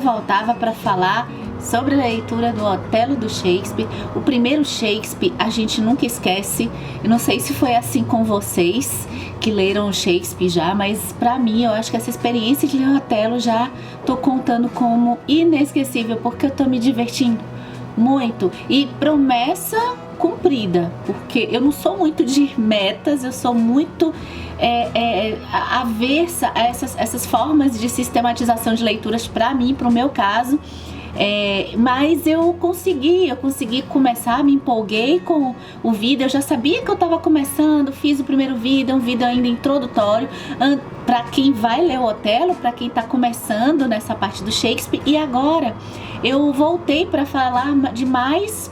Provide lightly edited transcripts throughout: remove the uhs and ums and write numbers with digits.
voltava para falar sobre a leitura do Otelo do Shakespeare. O primeiro Shakespeare a gente nunca esquece. Eu não sei se foi assim com vocês que leram o Shakespeare já, mas para mim eu acho que essa experiência de ler o Otelo já tô contando como inesquecível, porque eu tô me divertindo muito e promessa cumprida, porque eu não sou muito de metas, eu sou muito aversa a essas formas de sistematização de leituras para mim, para o meu caso. Mas eu consegui começar, me empolguei com o vídeo, eu já sabia que eu estava começando, fiz o primeiro vídeo, um vídeo ainda introdutório para quem vai ler o Otelo, para quem está começando nessa parte do Shakespeare, e agora eu voltei para falar de mais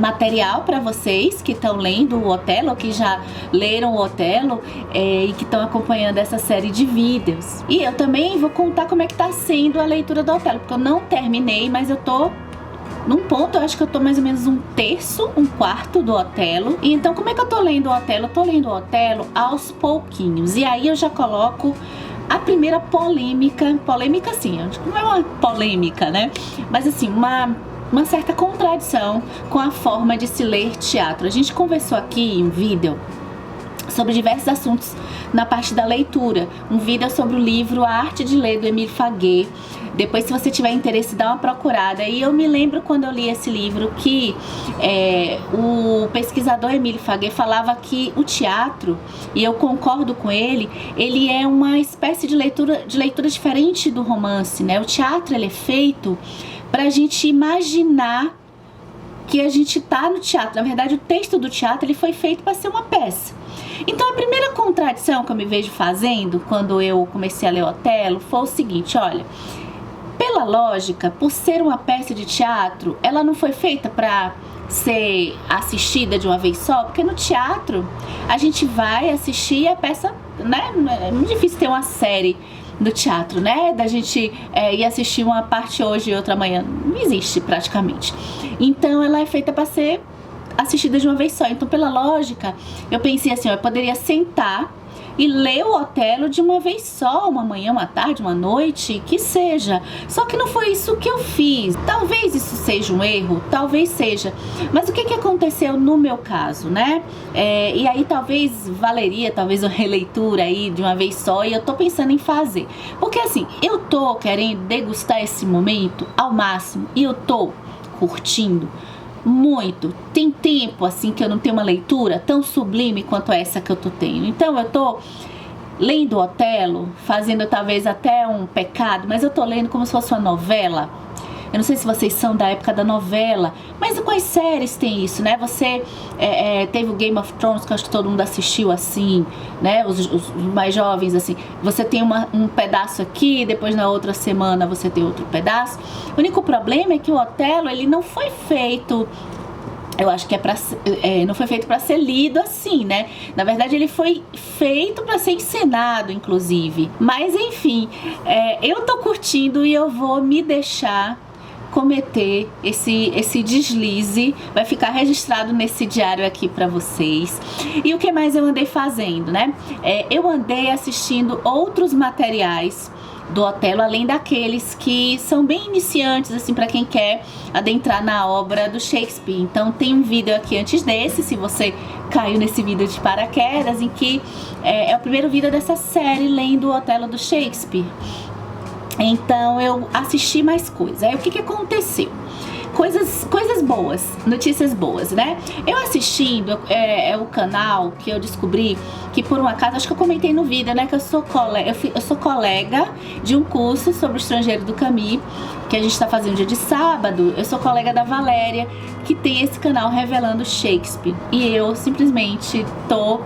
material para vocês que estão lendo o Otelo, que já leram o Otelo e que estão acompanhando essa série de vídeos. E eu também vou contar como é que tá sendo a leitura do Otelo, porque eu não terminei, mas eu tô num ponto, eu acho que eu tô mais ou menos um quarto do Otelo. E então como é que eu tô lendo o Otelo? Eu tô lendo o Otelo aos pouquinhos, e aí eu já coloco a primeira polêmica assim, não é uma polêmica, né? Mas assim, uma certa contradição com a forma de se ler teatro. A gente conversou aqui em um vídeo sobre diversos assuntos na parte da leitura. Um vídeo sobre o livro A Arte de Ler, do Émile Faguet. Depois, se você tiver interesse, dá uma procurada. E eu me lembro quando eu li esse livro que o pesquisador Émile Faguet falava que o teatro, e eu concordo com ele é uma espécie de leitura diferente do romance, né? O teatro, ele é feito para a gente imaginar que a gente tá no teatro. Na verdade, o texto do teatro ele foi feito para ser uma peça. Então, a primeira contradição que eu me vejo fazendo quando eu comecei a ler Otelo foi o seguinte: olha, pela lógica, por ser uma peça de teatro, ela não foi feita para ser assistida de uma vez só, porque no teatro a gente vai assistir a peça, né? É muito difícil ter uma série do teatro, né? Da gente ir assistir uma parte hoje e outra amanhã. Não existe praticamente. Então ela é feita para ser assistida de uma vez só. Então, pela lógica, eu pensei assim, eu poderia sentar e ler o Otelo de uma vez só, uma manhã, uma tarde, uma noite, que seja. Só que não foi isso que eu fiz. Talvez isso seja um erro, talvez seja. Mas o que aconteceu no meu caso, né? E aí talvez valeria, talvez uma releitura aí de uma vez só, e eu tô pensando em fazer. Porque assim, eu tô querendo degustar esse momento ao máximo, e eu tô curtindo muito. Tem tempo assim que eu não tenho uma leitura tão sublime quanto essa que eu tô tendo. Então eu tô lendo o Otelo, fazendo talvez até um pecado, mas eu tô lendo como se fosse uma novela. Eu não sei se vocês são da época da novela, mas com as séries tem isso, né? Você teve o Game of Thrones, que eu acho que todo mundo assistiu assim, né? Os mais jovens, assim. Você tem um pedaço aqui, depois na outra semana você tem outro pedaço. O único problema é que o Otelo, ele não foi feito... Eu acho que não foi feito para ser lido assim, né? Na verdade, ele foi feito para ser encenado, inclusive. Mas, enfim, eu tô curtindo e eu vou me deixar cometer esse deslize. Vai ficar registrado nesse diário aqui para vocês. E o que mais eu andei fazendo, né? Eu andei assistindo outros materiais do Otelo, além daqueles que são bem iniciantes, assim, para quem quer adentrar na obra do Shakespeare. Então tem um vídeo aqui antes desse, se você caiu nesse vídeo de paraquedas, em que é o primeiro vídeo dessa série lendo o Otelo do Shakespeare. Então eu assisti mais coisas. Aí o que aconteceu? Coisas boas, notícias boas, né? Eu assistindo, o canal que eu descobri que por um acaso, acho que eu comentei no vídeo, né? Que eu sou colega de um curso sobre o Estrangeiro do Camus, que a gente tá fazendo dia de sábado. Eu sou colega da Valéria, que tem esse canal Revelando Shakespeare. E eu simplesmente tô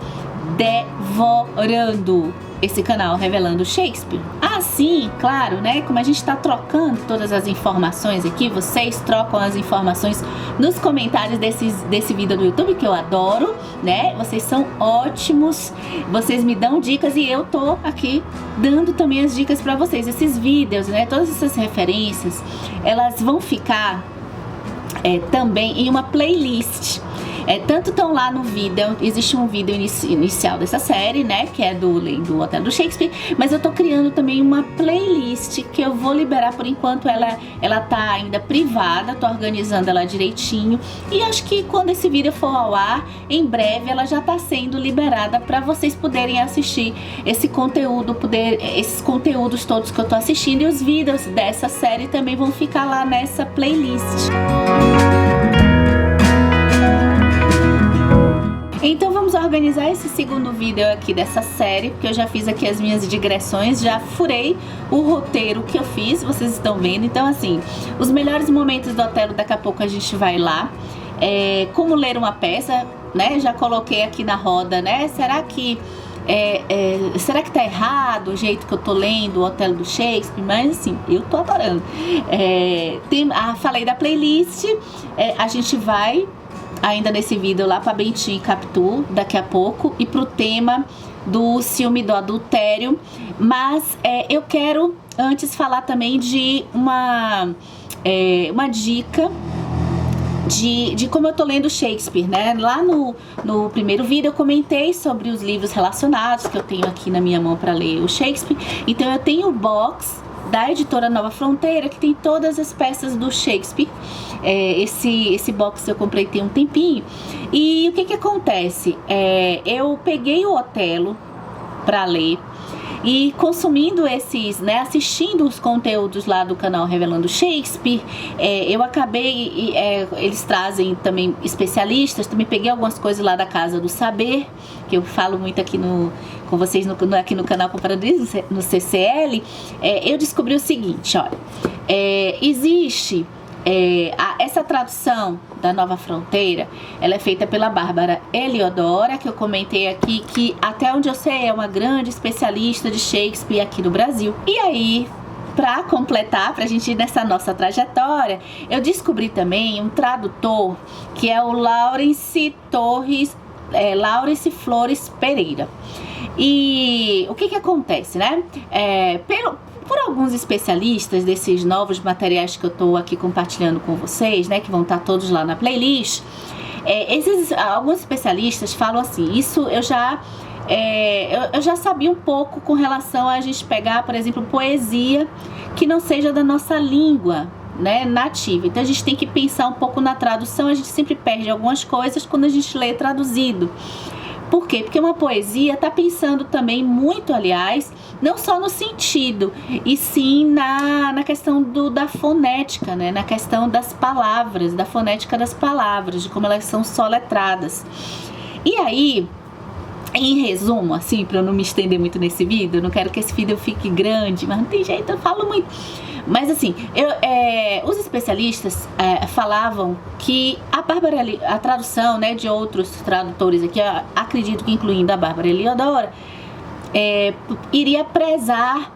devorando esse canal Revelando Shakespeare. Assim, claro, né? Como a gente tá trocando todas as informações aqui, vocês trocam as informações nos comentários desse vídeo do YouTube, que eu adoro, né? Vocês são ótimos, vocês me dão dicas e eu tô aqui dando também as dicas pra vocês. Esses vídeos, né? Todas essas referências, elas vão ficar também em uma playlist. Tanto estão lá no vídeo, existe um vídeo inicial dessa série, né, que é do Otelo do Shakespeare, mas eu tô criando também uma playlist que eu vou liberar por enquanto, ela tá ainda privada, tô organizando ela direitinho, e acho que quando esse vídeo for ao ar, em breve ela já tá sendo liberada para vocês poderem assistir esse conteúdo, esses conteúdos todos que eu tô assistindo, e os vídeos dessa série também vão ficar lá nessa playlist. Então vamos organizar esse segundo vídeo aqui dessa série, porque eu já fiz aqui as minhas digressões, já furei o roteiro que eu fiz, vocês estão vendo. Então assim, os melhores momentos do Otelo, daqui a pouco a gente vai lá. Como ler uma peça, né? Já coloquei aqui na roda, né? Será que tá errado o jeito que eu tô lendo o Otelo do Shakespeare? Mas assim, eu tô adorando. Falei da playlist, a gente vai ainda nesse vídeo lá para Bentinho e Capitu daqui a pouco, e pro tema do ciúme do adultério. Mas eu quero antes falar também de uma dica de como eu tô lendo Shakespeare, né? Lá no primeiro vídeo eu comentei sobre os livros relacionados que eu tenho aqui na minha mão para ler o Shakespeare. Então eu tenho o box da editora Nova Fronteira, que tem todas as peças do Shakespeare. Esse box eu comprei tem um tempinho. E o que acontece? Eu peguei o Otelo para ler, e consumindo esses, né, assistindo os conteúdos lá do canal Revelando Shakespeare, eu acabei, eles trazem também especialistas, também peguei algumas coisas lá da Casa do Saber, que eu falo muito aqui com vocês aqui no canal Comparando no CCL. Eu descobri o seguinte, olha, existe essa tradução da Nova Fronteira, ela é feita pela Bárbara Eliodora, que eu comentei aqui, que até onde eu sei é uma grande especialista de Shakespeare aqui no Brasil. E aí, para completar, pra gente ir nessa nossa trajetória, eu descobri também um tradutor, que é o Laurence Flores Pereira. E o que acontece, né? Por alguns especialistas desses novos materiais que eu tô aqui compartilhando com vocês, né, que vão estar todos lá na playlist, alguns especialistas falam assim, isso eu já sabia um pouco com relação a gente pegar, por exemplo, poesia que não seja da nossa língua, né, nativa. Então a gente tem que pensar um pouco na tradução, a gente sempre perde algumas coisas quando a gente lê traduzido. Por quê? Porque uma poesia está pensando também muito, aliás, não só no sentido, e sim na questão da fonética, né? Na questão das palavras, da fonética das palavras, de como elas são soletradas. E aí, em resumo, assim, para eu não me estender muito nesse vídeo, eu não quero que esse vídeo fique grande, mas não tem jeito, eu falo muito. Mas assim, os especialistas falavam que a tradução, né, de outros tradutores aqui, acredito que incluindo a Bárbara Eliodora, iria prezar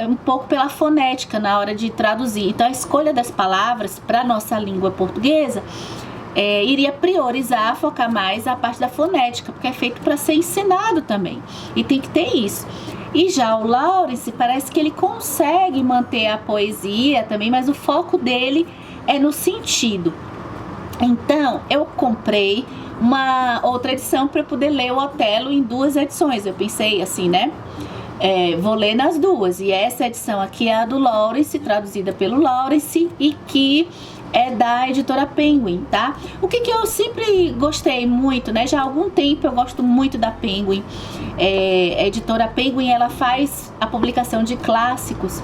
um pouco pela fonética na hora de traduzir. Então a escolha das palavras para a nossa língua portuguesa iria priorizar, focar mais a parte da fonética, porque é feito para ser ensinado também, e tem que ter isso. E já o Laurence, parece que ele consegue manter a poesia também, mas o foco dele é no sentido. Então, eu comprei uma outra edição para poder ler o Otelo em 2 edições. Eu pensei assim, né? Vou ler nas 2. E essa edição aqui é a do Laurence, traduzida pelo Laurence, e que é da editora Penguin, tá? O que eu sempre gostei muito, né? Já há algum tempo eu gosto muito da Penguin. A editora Penguin, ela faz a publicação de clássicos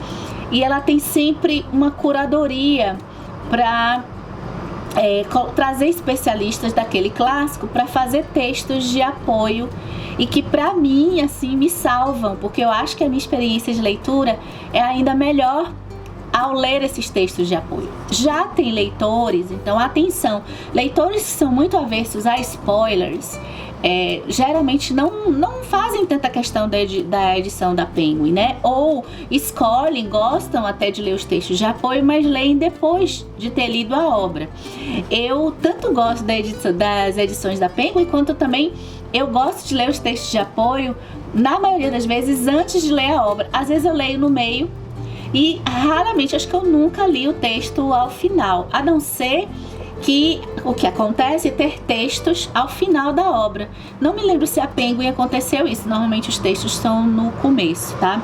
e ela tem sempre uma curadoria para trazer especialistas daquele clássico para fazer textos de apoio, e que para mim, assim, me salvam, porque eu acho que a minha experiência de leitura é ainda melhor ao ler esses textos de apoio. Já tem leitores, então atenção, leitores que são muito aversos a spoilers, geralmente não fazem tanta questão da edição da Penguin, né? Ou escolhem, gostam até de ler os textos de apoio, mas leem depois de ter lido a obra. Eu tanto gosto das edições da Penguin, quanto também eu gosto de ler os textos de apoio, na maioria das vezes, antes de ler a obra. Às vezes eu leio no meio, e raramente, acho que eu nunca li o texto ao final, a não ser que o que acontece é ter textos ao final da obra. Não me lembro se a Penguin aconteceu isso, normalmente os textos são no começo, tá?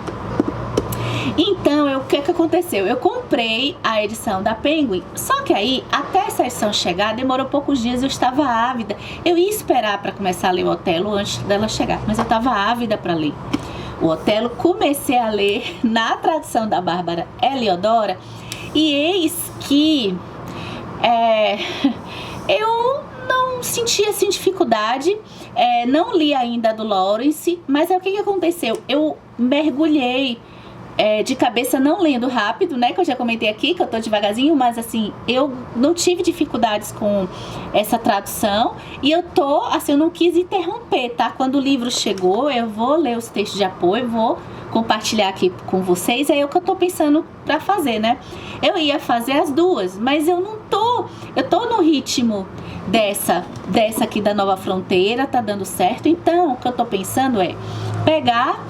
Então, o que aconteceu? Eu comprei a edição da Penguin, só que aí, até essa edição chegar, demorou poucos dias, eu estava ávida. Eu ia esperar para começar a ler o Otelo antes dela chegar, mas eu estava ávida para ler o Otelo. Comecei a ler na tradução da Bárbara Heliodora, e eis que eu não senti assim dificuldade, não li ainda a do Lawrence, mas o que aconteceu? Eu mergulhei de cabeça, não lendo rápido, né, que eu já comentei aqui, que eu tô devagarzinho, mas assim, eu não tive dificuldades com essa tradução, e eu não quis interromper, tá? Quando o livro chegou, eu vou ler os textos de apoio, vou compartilhar aqui com vocês, é o que eu tô pensando pra fazer, né? Eu ia fazer as duas, mas eu tô no ritmo dessa aqui da Nova Fronteira, tá dando certo, então o que eu tô pensando é pegar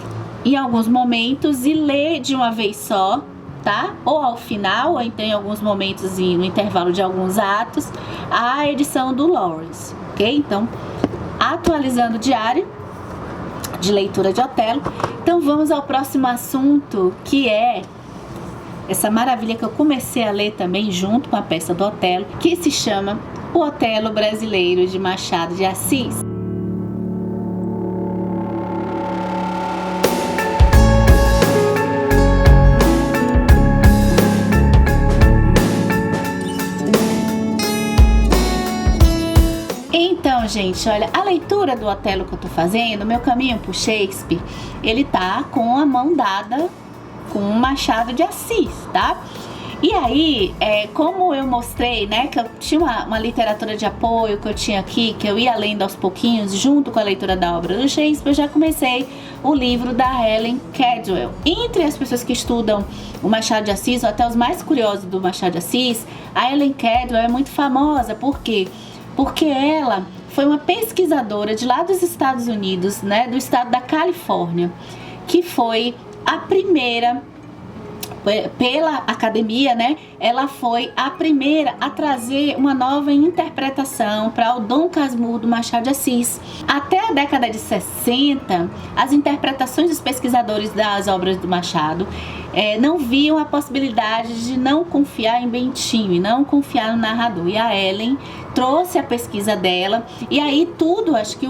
em alguns momentos e ler de uma vez só, tá? Ou ao final, ou então em alguns momentos no intervalo de alguns atos, a edição do Lawrence, ok? Então, atualizando o diário de leitura de Otelo. Então vamos ao próximo assunto, que é essa maravilha que eu comecei a ler também junto com a peça do Otelo, que se chama O Otelo Brasileiro, de Machado de Assis. Então, gente, olha, a leitura do Otelo que eu tô fazendo, meu caminho pro Shakespeare, ele tá com a mão dada com o Machado de Assis, tá? E aí, como eu mostrei, né, que eu tinha uma literatura de apoio que eu tinha aqui, que eu ia lendo aos pouquinhos, junto com a leitura da obra do Shakespeare, eu já comecei o livro da Ellen Cadwell. Entre as pessoas que estudam o Machado de Assis, ou até os mais curiosos do Machado de Assis, a Ellen Cadwell é muito famosa. Por quê? Porque ela foi uma pesquisadora de lá dos Estados Unidos, né, do estado da Califórnia, que foi a primeira, pela academia, né, ela foi a primeira a trazer uma nova interpretação para o Dom Casmurro do Machado de Assis. Até a década de 60, as interpretações dos pesquisadores das obras do Machado não viam a possibilidade de não confiar em Bentinho e não confiar no narrador. E a Ellen trouxe a pesquisa dela, e aí tudo, acho que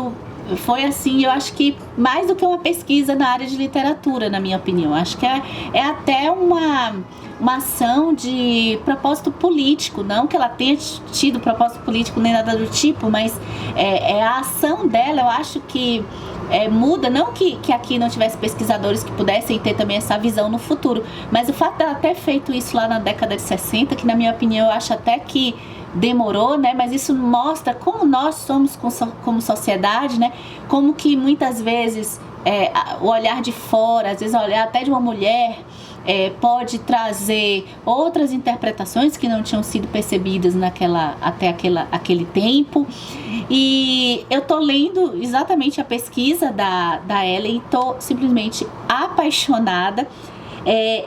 foi assim, eu acho que mais do que uma pesquisa na área de literatura, na minha opinião. Acho que é até uma ação de propósito político, não que ela tenha tido propósito político nem nada do tipo, mas a ação dela, eu acho que muda, não que aqui não tivesse pesquisadores que pudessem ter também essa visão no futuro, mas o fato dela ter feito isso lá na década de 60, que na minha opinião eu acho até que demorou, né? Mas isso mostra como nós somos como sociedade, né? Como que muitas vezes o olhar de fora, às vezes o olhar até de uma mulher pode trazer outras interpretações que não tinham sido percebidas até aquele tempo. E eu tô lendo exatamente a pesquisa da Ellen e tô simplesmente apaixonada.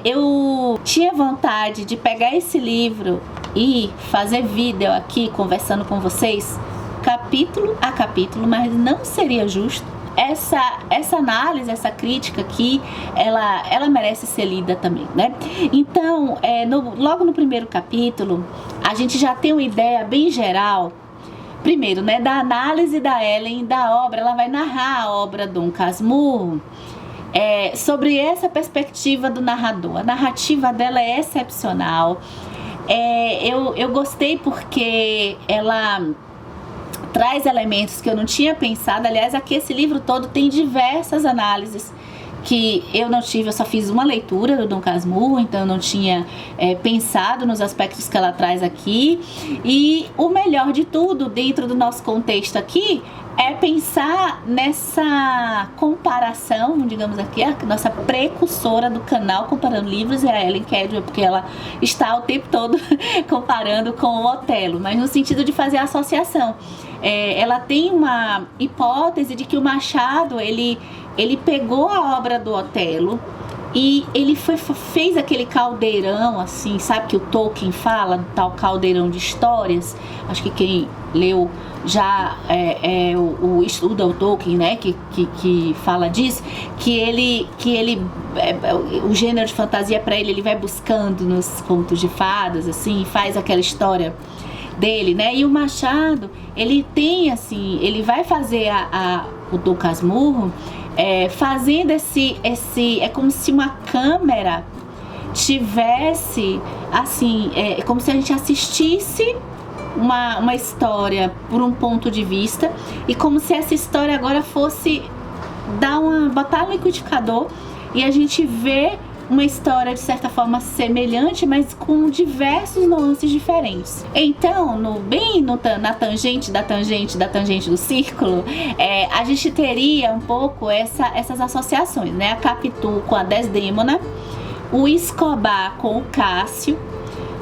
Eu tinha vontade de pegar esse livro e fazer vídeo aqui conversando com vocês capítulo a capítulo, mas não seria justo. Essa análise, essa crítica aqui, ela merece ser lida também, né? Então, logo no primeiro capítulo, a gente já tem uma ideia bem geral, primeiro, né, da análise da Ellen da obra. Ela vai narrar a obra Dom Casmurro sobre essa perspectiva do narrador. A narrativa dela é excepcional. Eu gostei porque ela traz elementos que eu não tinha pensado. Aliás, aqui esse livro todo tem diversas análises que eu não tive, eu só fiz uma leitura do Dom Casmurro, então eu não tinha pensado nos aspectos que ela traz aqui. E o melhor de tudo, dentro do nosso contexto aqui, é pensar nessa comparação, digamos aqui, a nossa precursora do canal Comparando Livros é a Ellen Cadwell, porque ela está o tempo todo comparando com o Otelo, mas no sentido de fazer a associação. Ela tem uma hipótese de que o Machado, ele pegou a obra do Otelo E ele fez aquele caldeirão, assim, sabe que o Tolkien fala, tal caldeirão de histórias. Acho que quem leu já estuda o Tolkien, né, que fala disso, que ele o gênero de fantasia para ele vai buscando nos contos de fadas, assim, faz aquela história dele, né? E o Machado, ele tem, assim, ele vai fazer o Dom Casmurro fazendo esse é como se uma câmera tivesse, assim, é como se a gente assistisse uma história por um ponto de vista, e como se essa história agora fosse botar no liquidificador e a gente vê uma história de certa forma semelhante, mas com diversos nuances diferentes. Então, na tangente do círculo, a gente teria um pouco essas associações, né? A Capitu com a Desdémona, o Escobar com o Cássio,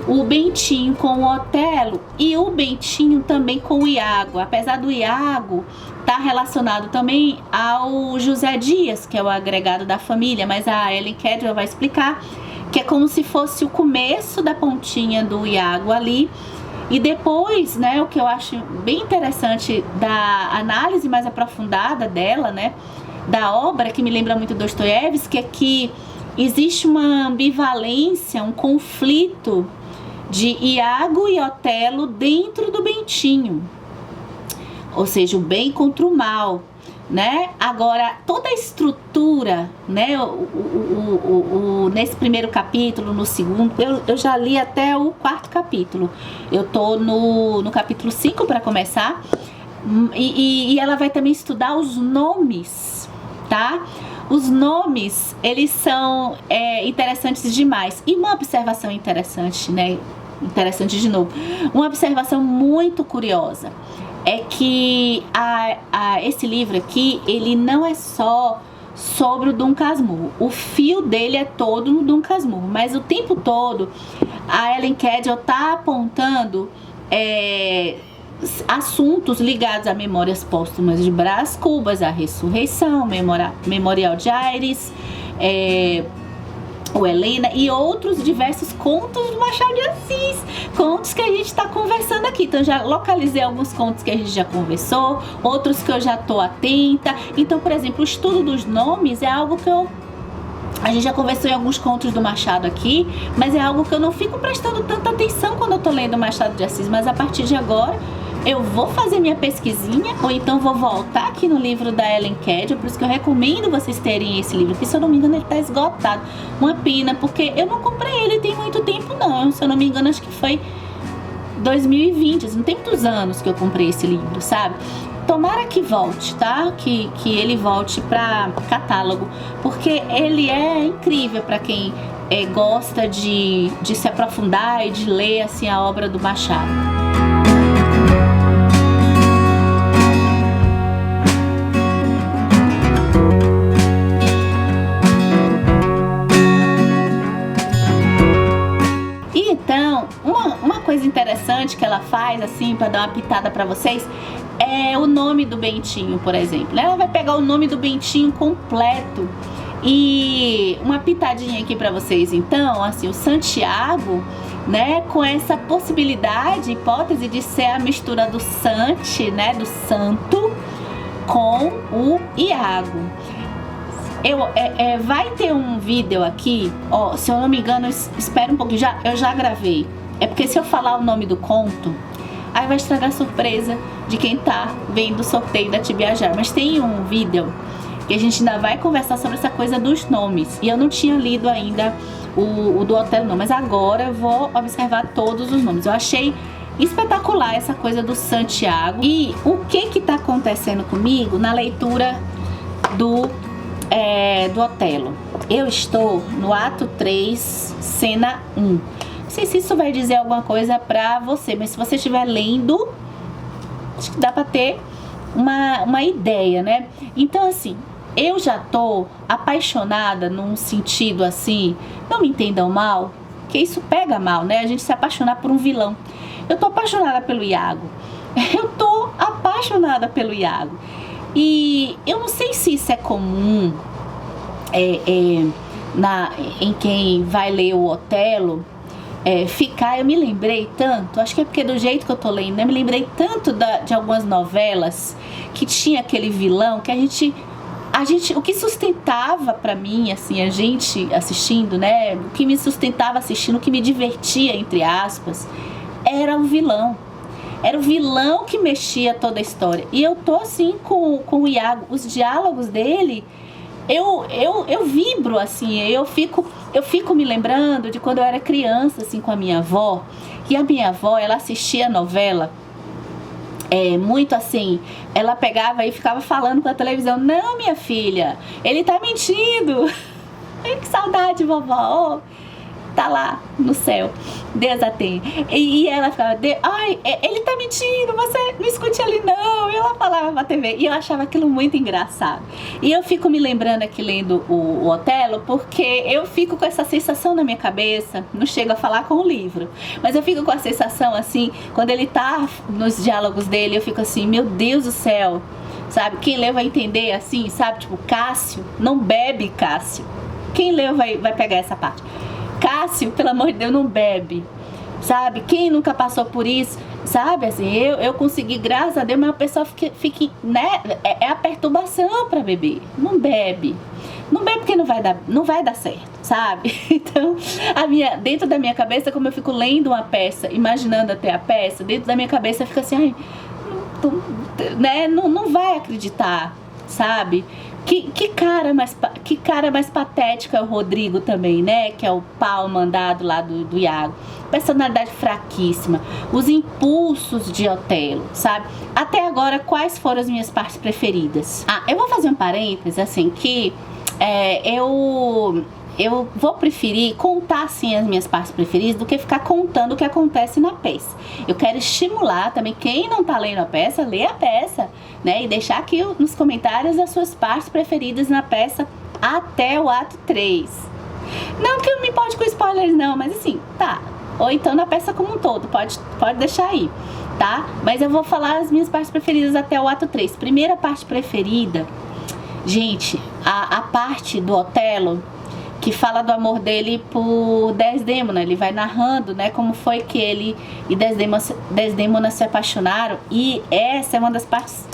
o Bentinho com o Otelo e o Bentinho também com o Iago, apesar do Iago estar relacionado também ao José Dias, que é o agregado da família, mas a Ellen Cadwell vai explicar que é como se fosse o começo da pontinha do Iago ali. E depois, né, o que eu acho bem interessante da análise mais aprofundada dela, né, da obra, que me lembra muito Dostoiévski, é que existe uma ambivalência, um conflito de Iago e Otelo dentro do Bentinho, ou seja, o bem contra o mal, né? Agora, toda a estrutura, né, nesse primeiro capítulo, no segundo, eu já li até o 4º capítulo, eu tô no capítulo 5 para começar, e ela vai também estudar os nomes, tá? Os nomes, eles são interessantes demais. E uma observação interessante, né? Interessante de novo. Uma observação muito curiosa é que esse livro aqui, ele não é só sobre o Dom Casmurro. O fio dele é todo no Dom Casmurro, mas o tempo todo a Ellen Cadwell tá apontando assuntos ligados a memórias póstumas de Brás Cubas, a ressurreição, memorial de Aires, o Helena e outros diversos contos do Machado de Assis, contos que a gente está conversando aqui. Então já localizei alguns contos que a gente já conversou, outros que eu já estou atenta. Então, por exemplo, o estudo dos nomes é algo que a gente já conversou em alguns contos do Machado aqui, mas é algo que eu não fico prestando tanta atenção quando eu tô lendo Machado de Assis, mas a partir de agora eu vou fazer minha pesquisinha, ou então vou voltar aqui no livro da Ellen Cadwell, por isso que eu recomendo vocês terem esse livro, que se eu não me engano ele tá esgotado. Uma pena, porque eu não comprei ele tem muito tempo não, se eu não me engano acho que foi 2020, não tem muitos anos que eu comprei esse livro, sabe? Tomara que volte, tá? Que ele volte para catálogo, porque ele é incrível para quem gosta de se aprofundar e de ler assim a obra do Machado. Então, uma coisa interessante que ela faz, assim, para dar uma pitada para vocês, é o nome do Bentinho, por exemplo. Ela vai pegar o nome do Bentinho completo e uma pitadinha aqui para vocês. Então, assim, o Santiago, né, com essa possibilidade, hipótese de ser a mistura do Santi, né, do santo, com o Iago. Vai ter um vídeo aqui, ó, se eu não me engano, espera um pouquinho, eu já gravei. É porque se eu falar o nome do conto, aí vai estragar a surpresa de quem tá vendo o sorteio da Tibiajar. Mas tem um vídeo que a gente ainda vai conversar sobre essa coisa dos nomes. E eu não tinha lido ainda o do Otelo não, mas agora eu vou observar todos os nomes. Eu achei espetacular essa coisa do Santiago. E o que tá acontecendo comigo na leitura do Otelo? Eu estou no ato 3, cena 1. Não sei se isso vai dizer alguma coisa pra você, mas se você estiver lendo, acho que dá pra ter uma ideia, né? Então, assim, eu já tô apaixonada num sentido assim, não me entendam mal, que isso pega mal, né? A gente se apaixonar por um vilão. Eu tô apaixonada pelo Iago. Eu tô apaixonada pelo Iago. E eu não sei se isso é comum em quem vai ler o Otelo, eu me lembrei tanto, acho que é porque do jeito que eu tô lendo, né? Me lembrei tanto de algumas novelas que tinha aquele vilão que a gente, o que sustentava pra mim, assim, a gente assistindo, né? O que me sustentava assistindo, o que me divertia, entre aspas, era o vilão. Era o vilão que mexia toda a história. E eu tô assim com o Iago, os diálogos dele, eu vibro, assim, eu fico me lembrando de quando eu era criança, assim, com a minha avó. E a minha avó, ela assistia a novela, muito assim, ela pegava e ficava falando com a televisão: não, minha filha, ele tá mentindo. Ai, que saudade, vovó. Tá lá no céu, Deus a tem. E ela ficava: ai, ele tá mentindo, você não escute ele não. E ela falava pra TV, e eu achava aquilo muito engraçado. E eu fico me lembrando aqui lendo o Otelo, porque eu fico com essa sensação na minha cabeça, não chego a falar com o livro, mas eu fico com a sensação assim, quando ele tá nos diálogos dele, eu fico assim: meu Deus do céu, sabe? Quem leu vai entender assim, sabe? Tipo, Cássio, não bebe, Cássio. Quem leu vai pegar essa parte. Cássio, pelo amor de Deus, não bebe, sabe? Quem nunca passou por isso, sabe? Assim, eu consegui, graças a Deus, mas a pessoa fica, né? É a perturbação para beber. Não bebe. Não bebe porque não vai dar certo, sabe? Então, dentro da minha cabeça, como eu fico lendo uma peça, imaginando até a peça, dentro da minha cabeça fica assim: ai, né? Não vai acreditar, sabe? Que cara mais patético é o Rodrigo também, né? Que é o pau mandado lá do Iago. Personalidade fraquíssima. Os impulsos de Otelo, sabe? Até agora, quais foram as minhas partes preferidas? Eu vou fazer um parênteses, assim, que eu vou preferir contar, assim, as minhas partes preferidas do que ficar contando o que acontece na peça. Eu quero estimular também quem não tá lendo a peça, lê a peça, né? E deixar aqui nos comentários as suas partes preferidas na peça até o ato 3. Não que eu me importe com spoilers não, mas assim, tá. Ou então na peça como um todo, pode deixar aí, tá? Mas eu vou falar as minhas partes preferidas até o ato 3. Primeira parte preferida, gente, a parte do Otelo, que fala do amor dele por Desdémona. Ele vai narrando, né, como foi que ele e Desdémona se apaixonaram. E essa é uma das partes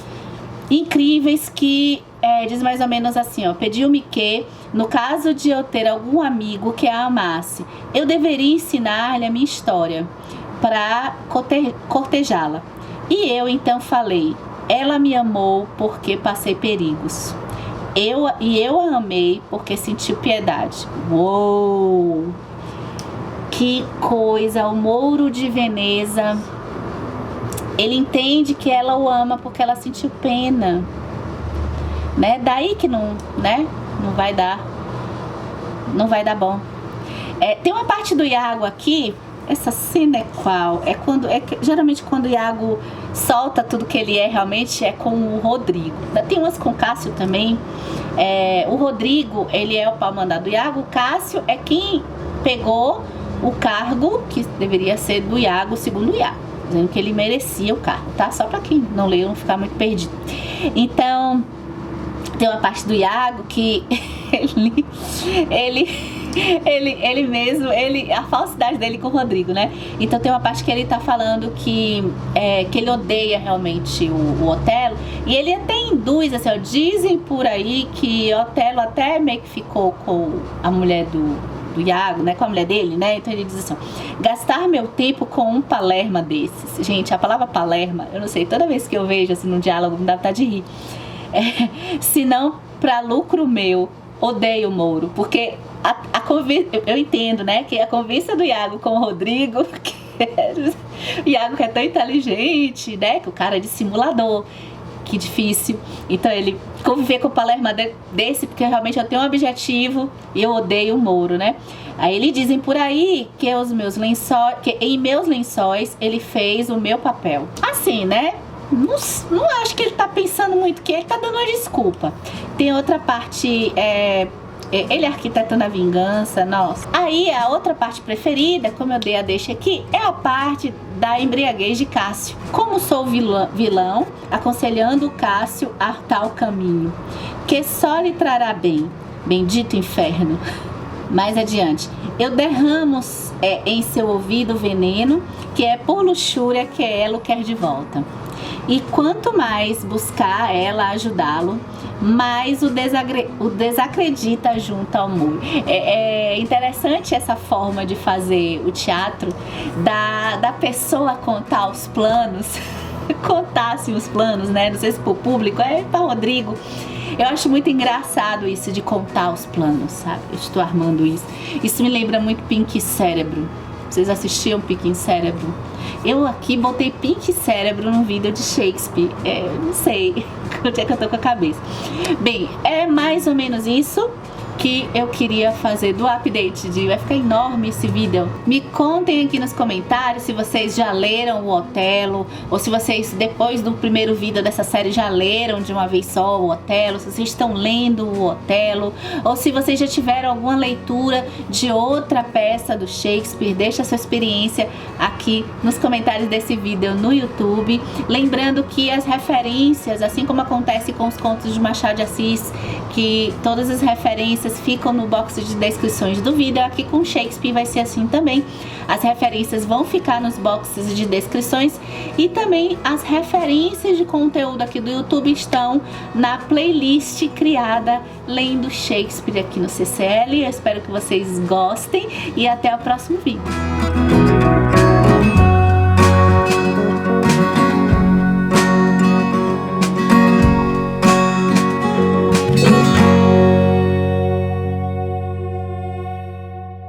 incríveis que diz mais ou menos assim, ó: pediu-me que, no caso de eu ter algum amigo que a amasse, eu deveria ensinar-lhe a minha história para cortejá-la. E eu então falei: ela me amou porque passei perigos. Eu a amei porque senti piedade. Uou! Que coisa! O Mouro de Veneza, ele entende que ela o ama porque ela sentiu pena, né? Daí que não vai dar bom. Tem uma parte do Iago aqui. Essa cena é qual? Geralmente quando o Iago solta tudo que ele realmente é com o Rodrigo. Tem umas com o Cássio também. O Rodrigo, ele é o pau mandado do Iago. O Cássio é quem pegou o cargo que deveria ser do Iago, segundo o Iago, dizendo que ele merecia o cargo, tá? Só pra quem não leu não ficar muito perdido. Então, tem uma parte do Iago que ele mesmo, a falsidade dele com o Rodrigo, né? Então tem uma parte que ele tá falando que ele odeia realmente o Otelo, e ele até induz, assim, ó, dizem por aí que Otelo até meio que ficou com a mulher do Iago, né, com a mulher dele, né? Então ele diz assim: gastar meu tempo com um palerma desses. Gente, a palavra palerma, eu não sei, toda vez que eu vejo assim no diálogo me dá vontade de rir. Se não pra lucro meu, odeio o Mouro, porque eu entendo, né, que a convivência do Iago com o Rodrigo, o Iago que é tão inteligente, né, que o cara é dissimulador, que difícil. Então ele conviver com o palerma desse, porque realmente eu tenho um objetivo e eu odeio o Mouro, né? Aí eles dizem por aí que que em meus lençóis ele fez o meu papel. Assim, né? Não acho que ele tá pensando muito, que ele tá dando uma desculpa. Tem outra parte, ele arquitetando a vingança, nossa. Aí a outra parte preferida, como eu dei a deixa aqui, é a parte da embriaguez de Cássio. Como sou vilão, aconselhando Cássio a tal caminho, que só lhe trará bem. Bendito inferno. Mais adiante, eu derramo em seu ouvido veneno, que é por luxúria que ela o quer de volta. E quanto mais buscar ela ajudá-lo, mais o desacredita junto ao muro. É interessante essa forma de fazer o teatro, da pessoa contar os planos, contasse os planos, né? Não sei se pro público, para Rodrigo. Eu acho muito engraçado isso de contar os planos, sabe? Eu estou armando isso. Isso me lembra muito Pink Cérebro. Vocês assistiam Pink Cérebro? Eu aqui botei Pink Cérebro num vídeo de Shakespeare. Não sei onde é que eu tô com a cabeça. Bem, é mais ou menos isso que eu queria fazer do update vai ficar enorme esse vídeo. Me contem aqui nos comentários se vocês já leram o Otelo, ou se vocês depois do primeiro vídeo dessa série já leram de uma vez só o Otelo, se vocês estão lendo o Otelo, ou se vocês já tiveram alguma leitura de outra peça do Shakespeare. Deixa a sua experiência aqui nos comentários desse vídeo no YouTube. Lembrando que as referências, assim como acontece com os contos de Machado de Assis, que todas as referências ficam no box de descrições do vídeo, aqui com Shakespeare vai ser assim também. As referências vão ficar nos boxes de descrições e também as referências de conteúdo aqui do YouTube estão na playlist criada Lendo Shakespeare aqui no CCL. Eu espero que vocês gostem e até o próximo vídeo.